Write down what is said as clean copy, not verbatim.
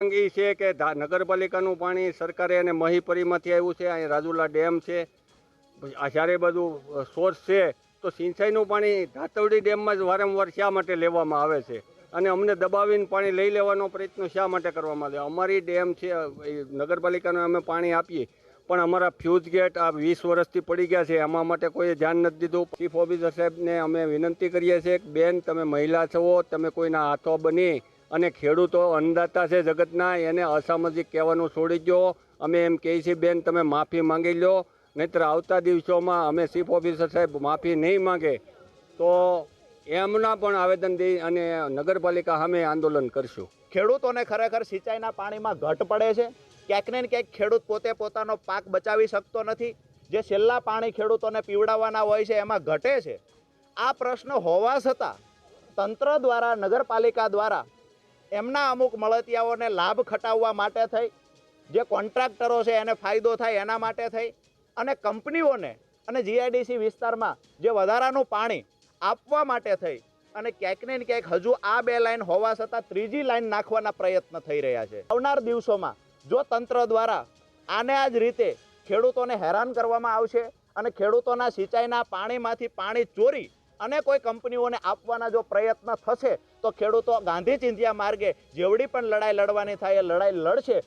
એ છે કે નગરપાલિકાનું પાણી સરકારે અને મહીપરીમાંથી આવ્યું છે. અહીં રાજુલા ડેમ છે, આ ચારે બધું સોર્સ છે. તો સિંચાઈનું પાણી ધાતવડી ડેમમાં જ વારંવાર શા માટે લેવામાં આવે છે અને અમને દબાવીને પાણી લઈ લેવાનો પ્રયત્ન શા માટે કરવામાં આવે? અમારી ડેમ છે, નગરપાલિકાને અમે પાણી આપીએ, પણ અમારા ફ્યુઝ ગેટ આ 20 વર્ષથી પડી ગયા છે. એમાં માટે કોઈએ ધ્યાન નથી દીધું. ચીફ ઓફિસર સાહેબને અમે વિનંતી કરીએ છીએ કે બેન, તમે મહિલા છો, તમે કોઈના હાથો બની અને ખેડૂતો અન્નદાતા છે જગતના, એને અસામાજિક કહેવાનું છોડી દો. અમે એમ કહીએ છીએ બેન, તમે માફી માંગી લો, નહીંતર આવતા દિવસોમાં અમે ચીફ ઓફિસર સાહેબ માફી નહીં માંગે તો એમના પણ આવેદન દઈ અને નગરપાલિકા સામે આંદોલન કરશું. ખેડૂતોને ખરેખર સિંચાઈના પાણીમાં ઘટ પડે છે. ક્યાંક ને ક્યાંક ખેડૂત પોતે પોતાનો પાક બચાવી શકતો નથી. જે છેલ્લા પાણી ખેડૂતોને પીવડાવવાના હોય છે એમાં ઘટે છે. આ પ્રશ્ન હોવા છતાં તંત્ર દ્વારા, નગરપાલિકા દ્વારા એમના અમુક મળતિયાઓને લાભ ખટાવવા માટે થઈ, જે કોન્ટ્રાક્ટરો છે એને ફાયદો થાય એના માટે થઈ, અને કંપનીઓને અને જીઆઈડીસી વિસ્તારમાં જે વધારાનું પાણી આપવા માટે થઈ અને ક્યાંક ને ક્યાંક હજુ આ 2 લાઈન હોવા છતાં ત્રીજી લાઈન નાખવાના પ્રયત્ન થઈ રહ્યા છે. આવનાર દિવસોમાં જો તંત્ર દ્વારા આને આ જ રીતે ખેડૂતોને હેરાન કરવામાં આવશે અને ખેડૂતોના સિંચાઈના પાણીમાંથી પાણી ચોરી અને કોઈ કંપનીઓને આપવાના જો પ્રયત્ન થશે તો ખેડૂતો ગાંધી ચિંધ્યા માર્ગે જેવડી પણ લડાઈ લડવાની થાય એ લડાઈ લડશે.